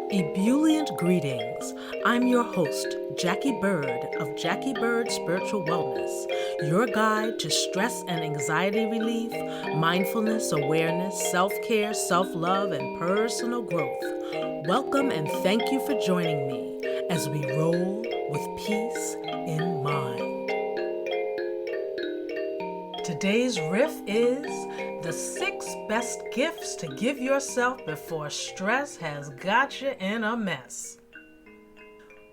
Ebullient greetings. I'm your host, Jacquie Bird of Jacquie Bird Spiritual Wellness, your guide to stress and anxiety relief, mindfulness, awareness, self-care, self-love, and personal growth. Welcome and thank you for joining me as we roll with peace in mind. Today's riff is the 6 best gifts to give yourself before stress has got you in a mess.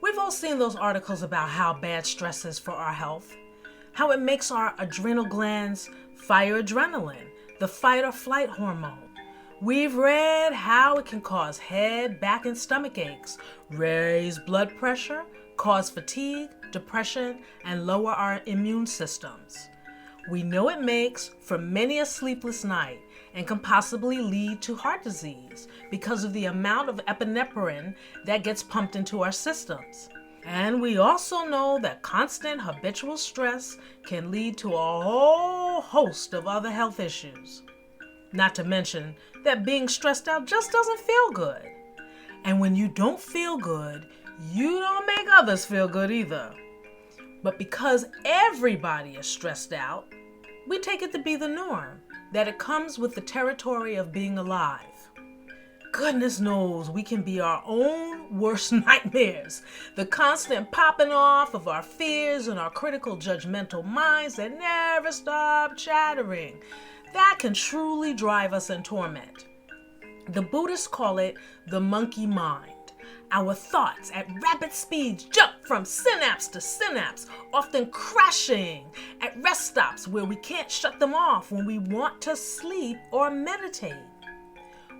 We've all seen those articles about how bad stress is for our health, how it makes our adrenal glands fire adrenaline, the fight or flight hormone. We've read how it can cause head, back, and stomach aches, raise blood pressure, cause fatigue, depression, and lower our immune systems. We know it makes for many a sleepless night and can possibly lead to heart disease because of the amount of epinephrine that gets pumped into our systems. And we also know that constant habitual stress can lead to a whole host of other health issues. Not to mention that being stressed out just doesn't feel good. And when you don't feel good, you don't make others feel good either. But because everybody is stressed out, we take it to be the norm, that it comes with the territory of being alive. Goodness knows we can be our own worst nightmares, the constant popping off of our fears and our critical judgmental minds that never stop chattering. That can truly drive us in torment. The Buddhists call it the monkey mind. Our thoughts at rapid speeds jump from synapse to synapse, often crashing at rest stops where we can't shut them off when we want to sleep or meditate.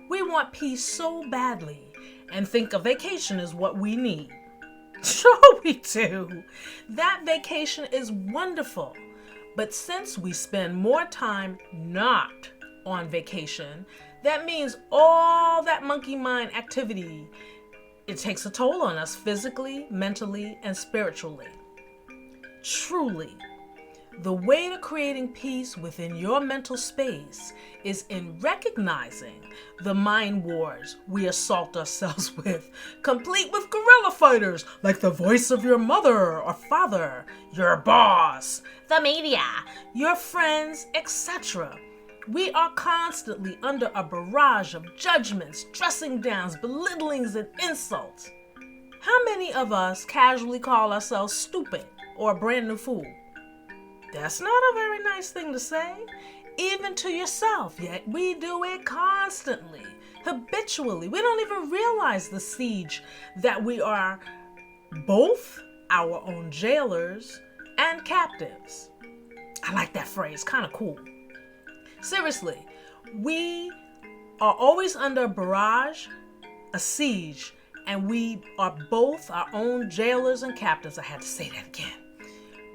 We want peace so badly and think a vacation is what we need. Sure we do. That vacation is wonderful. But since we spend more time not on vacation, that means all that monkey mind activity, it takes a toll on us physically, mentally, and spiritually. Truly, the way to creating peace within your mental space is in recognizing the mind wars we assault ourselves with, complete with guerrilla fighters like the voice of your mother or father, your boss, the media, your friends, etc. We are constantly under a barrage of judgments, dressing downs, belittlings, and insults. How many of us casually call ourselves stupid or a brand new fool? That's not a very nice thing to say, even to yourself, yet we do it constantly, habitually. We don't even realize the siege that we are both our own jailers and captives. I like that phrase, kind of cool. Seriously, we are always under a barrage, a siege, and we are both our own jailers and captives. I had to say that again.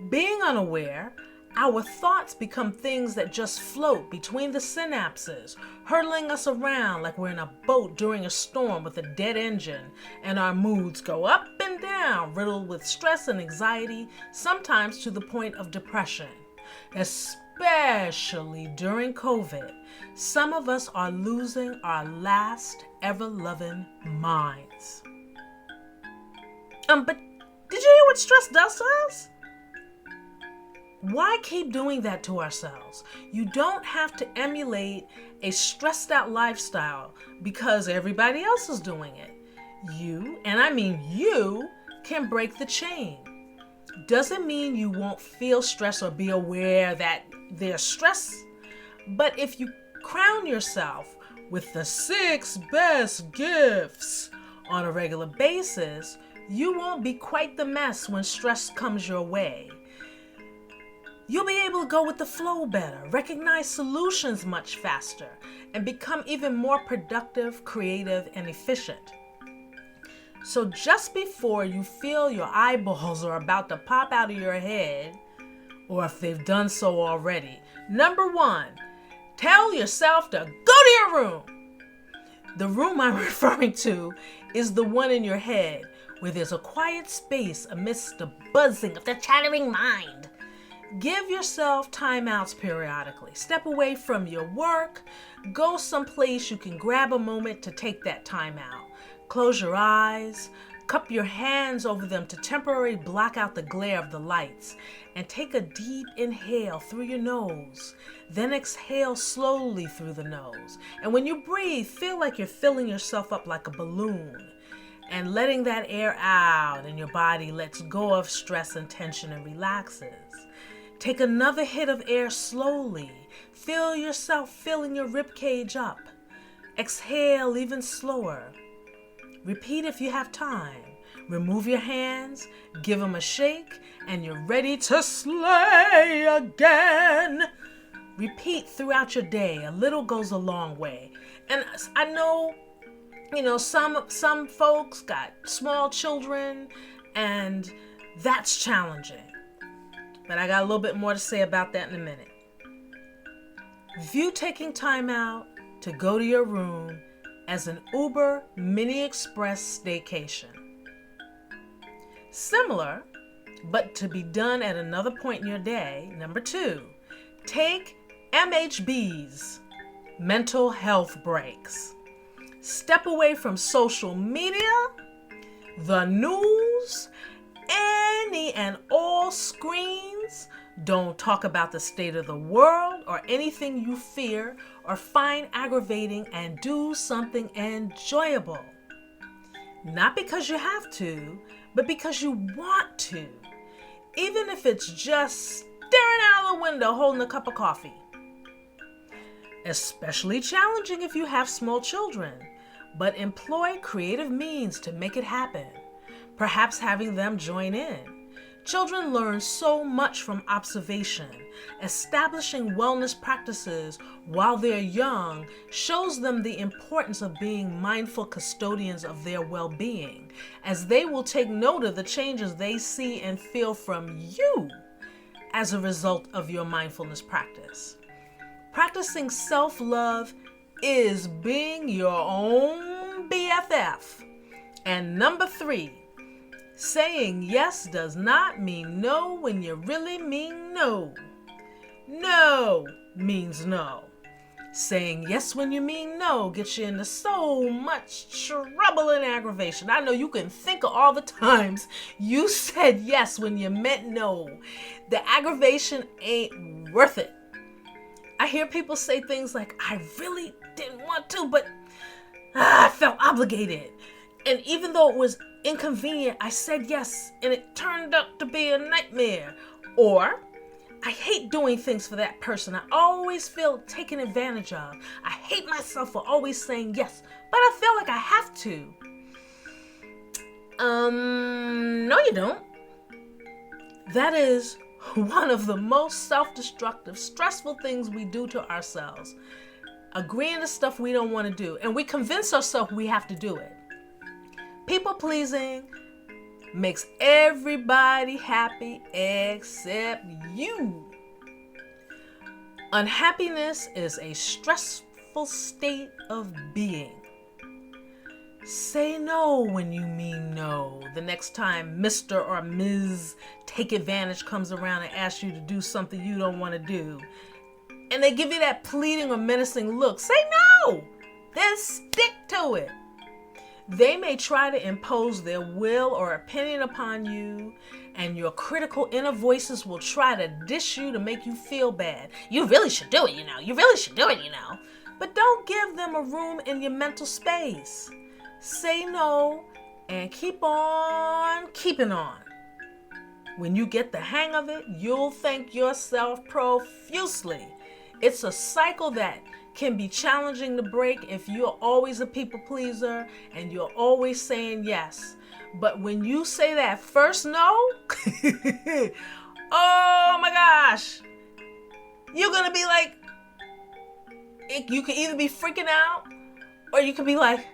Being unaware, our thoughts become things that just float between the synapses, hurtling us around like we're in a boat during a storm with a dead engine, and our moods go up and down, riddled with stress and anxiety, sometimes to the point of depression. Especially during COVID, some of us are losing our last ever-loving minds. But did you hear what stress does to us? Why keep doing that to ourselves? You don't have to emulate a stressed out lifestyle because everybody else is doing it. You, and I mean you, can break the chain. Doesn't mean you won't feel stress or be aware that there's stress. But if you crown yourself with the 6 best gifts on a regular basis, you won't be quite the mess when stress comes your way. You'll be able to go with the flow better, recognize solutions much faster, and become even more productive, creative, and efficient. So just before you feel your eyeballs are about to pop out of your head, or if they've done so already, number 1, tell yourself to go to your room. The room I'm referring to is the one in your head where there's a quiet space amidst the buzzing of the chattering mind. Give yourself timeouts periodically. Step away from your work. Go someplace you can grab a moment to take that time out. Close your eyes, cup your hands over them to temporarily block out the glare of the lights, and take a deep inhale through your nose. Then exhale slowly through the nose. And when you breathe, feel like you're filling yourself up like a balloon and letting that air out, and your body lets go of stress and tension and relaxes. Take another hit of air slowly. Feel yourself filling your rib cage up. Exhale even slower. Repeat if you have time. Remove your hands, give them a shake, and you're ready to slay again. Repeat throughout your day. A little goes a long way. And I know, some folks got small children, and that's challenging. But I got a little bit more to say about that in a minute. View taking time out to go to your room as an Uber Mini Express staycation. Similar, but to be done at another point in your day. Number 2, take MHBs, mental health breaks. Step away from social media, the news, any and all screens. Don't talk about the state of the world or anything you fear or find aggravating, and do something enjoyable. Not because you have to, but because you want to. Even if it's just staring out the window holding a cup of coffee. Especially challenging if you have small children, but employ creative means to make it happen. Perhaps having them join in. Children learn so much from observation. Establishing wellness practices while they're young shows them the importance of being mindful custodians of their well-being, as they will take note of the changes they see and feel from you as a result of your mindfulness practice. Practicing self-love is being your own BFF. And number 3, saying yes does not mean no when you really mean no. No means no. Saying yes when you mean no gets you into so much trouble and aggravation. I know you can think of all the times you said yes when you meant no. The aggravation ain't worth it. I hear people say things like, I really didn't want to, but I felt obligated. And even though it was inconvenient, I said yes, and it turned out to be a nightmare. Or, I hate doing things for that person. I always feel taken advantage of. I hate myself for always saying yes, but I feel like I have to. No you don't. That is one of the most self-destructive, stressful things we do to ourselves. Agreeing to stuff we don't want to do, and we convince ourselves we have to do it. People-pleasing makes everybody happy except you. Unhappiness is a stressful state of being. Say no when you mean no. The next time Mr. or Ms. Take Advantage comes around and asks you to do something you don't want to do, and they give you that pleading or menacing look, say no. Then stick to it. They may try to impose their will or opinion upon you, and your critical inner voices will try to dish you to make you feel bad. You really should do it, you know. You really should do it, you know. But don't give them a room in your mental space. Say no and keep on keeping on. When you get the hang of it, you'll thank yourself profusely. It's a cycle that can be challenging to break if you're always a people pleaser and you're always saying yes. But when you say that first no, oh my gosh, you're gonna be like, you can either be freaking out or you can be like,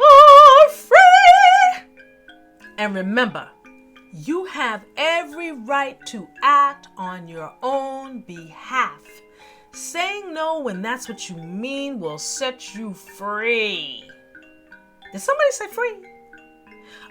oh, free. And remember, you have every right to act on your own behalf. Saying no when that's what you mean will set you free. Did somebody say free?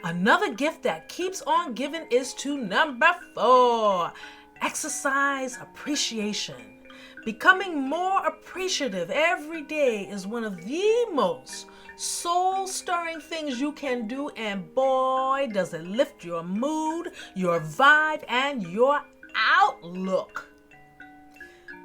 Another gift that keeps on giving is to number 4. Exercise appreciation. Becoming more appreciative every day is one of the most soul-stirring things you can do, and boy, does it lift your mood, your vibe, and your outlook.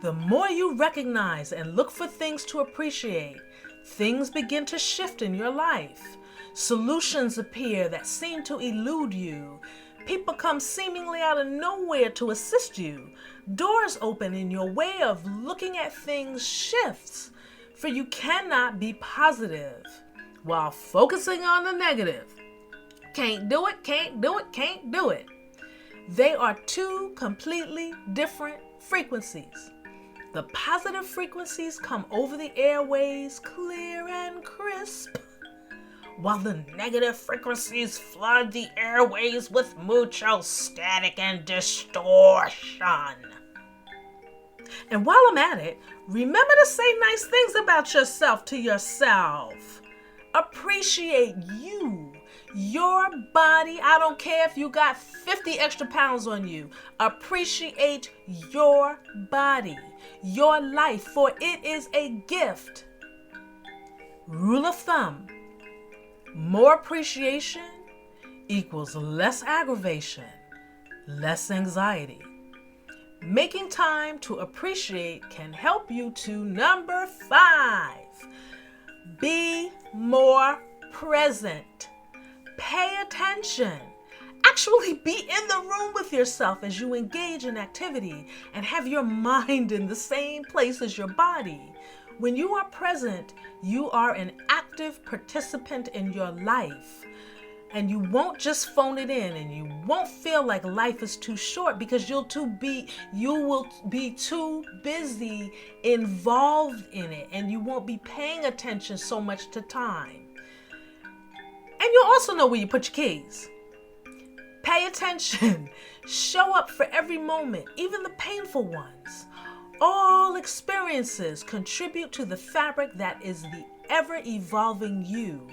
The more you recognize and look for things to appreciate, things begin to shift in your life. Solutions appear that seem to elude you. People come seemingly out of nowhere to assist you. Doors open and your way of looking at things shifts. For you cannot be positive while focusing on the negative. Can't do it, can't do it, can't do it. They are two completely different frequencies. The positive frequencies come over the airways clear and crisp, while the negative frequencies flood the airways with mucho static and distortion. And while I'm at it, remember to say nice things about yourself to yourself. Appreciate you, your body. I don't care if you got 50 extra pounds on you. Appreciate your body, your life, for it is a gift. Rule of thumb: more appreciation equals less aggravation, less anxiety. Making time to appreciate can help you to number 5. Be more present. Pay attention. Actually be in the room with yourself as you engage in activity and have your mind in the same place as your body. When you are present, you are an active participant in your life. And you won't just phone it in, and you won't feel like life is too short because you will be too busy involved in it, and you won't be paying attention so much to time. And you'll also know where you put your keys. Pay attention. Show up for every moment, even the painful ones. All experiences contribute to the fabric that is the ever-evolving you,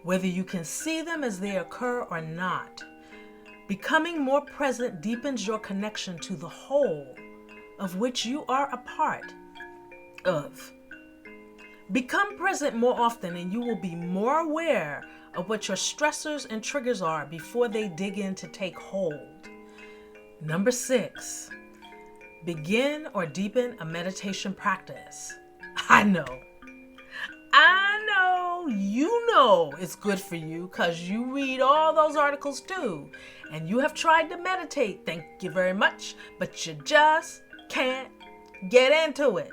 whether you can see them as they occur or not. Becoming more present deepens your connection to the whole of which you are a part of. Become present more often and you will be more aware of what your stressors and triggers are before they dig in to take hold. Number 6, begin or deepen a meditation practice. I know you know it's good for you because you read all those articles too. And you have tried to meditate, thank you very much, but you just can't get into it.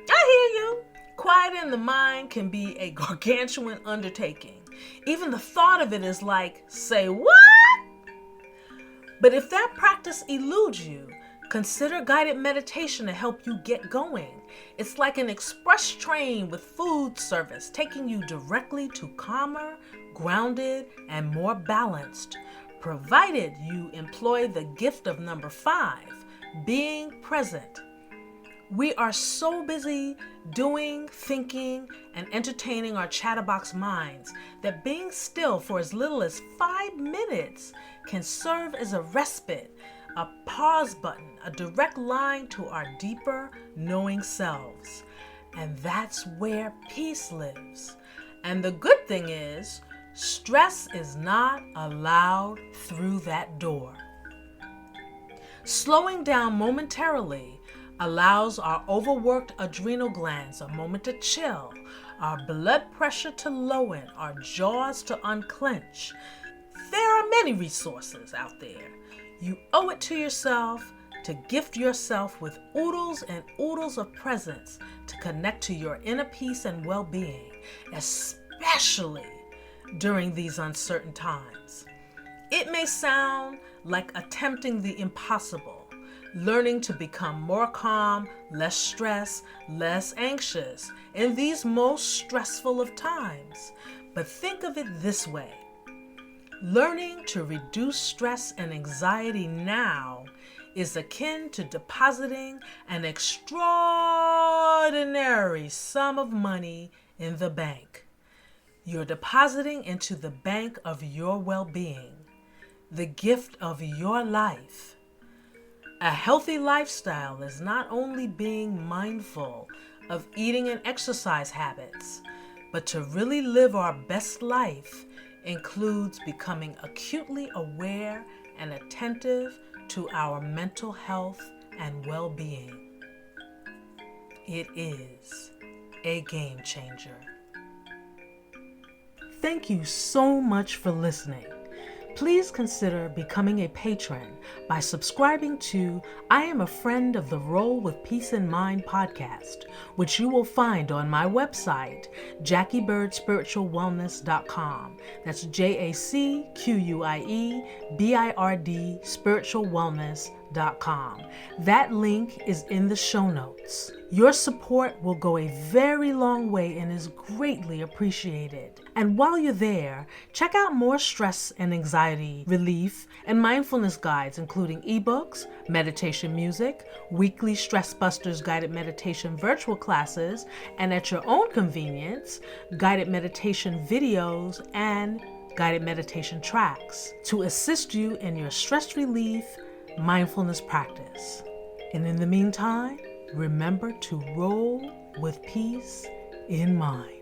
I hear you. Quieting the mind can be a gargantuan undertaking. Even the thought of it is like, say what? But if that practice eludes you, consider guided meditation to help you get going. It's like an express train with food service, taking you directly to calmer, grounded, and more balanced, provided you employ the gift of number 5, being present. We are so busy doing, thinking, and entertaining our chatterbox minds that being still for as little as 5 minutes can serve as a respite, a pause button, a direct line to our deeper knowing selves. And that's where peace lives. And the good thing is, stress is not allowed through that door. Slowing down momentarily allows our overworked adrenal glands a moment to chill, our blood pressure to lower, our jaws to unclench. There are many resources out there. You owe it to yourself to gift yourself with oodles and oodles of presence to connect to your inner peace and well-being, especially during these uncertain times. It may sound like attempting the impossible, learning to become more calm, less stressed, less anxious in these most stressful of times. But think of it this way. Learning to reduce stress and anxiety now is akin to depositing an extraordinary sum of money in the bank. You're depositing into the bank of your well-being, the gift of your life. A healthy lifestyle is not only being mindful of eating and exercise habits, But to really live our best life includes becoming acutely aware and attentive to our mental health and well-being. It is a game changer. Thank you so much for listening. Please consider becoming a patron by subscribing to I Am a Friend of the Roll with Peace in Mind podcast, which you will find on my website, JackieBirdSpiritualWellness.com. That's JACQUIEBIRD spiritualwellness.com. That link is in the show notes. Your support will go a very long way and is greatly appreciated. And while you're there, check out more stress and anxiety relief and mindfulness guides, including ebooks, meditation music, weekly Stress Busters guided meditation virtual classes, and at your own convenience, guided meditation videos and guided meditation tracks to assist you in your stress relief mindfulness practice. And in the meantime, remember to roll with peace in mind.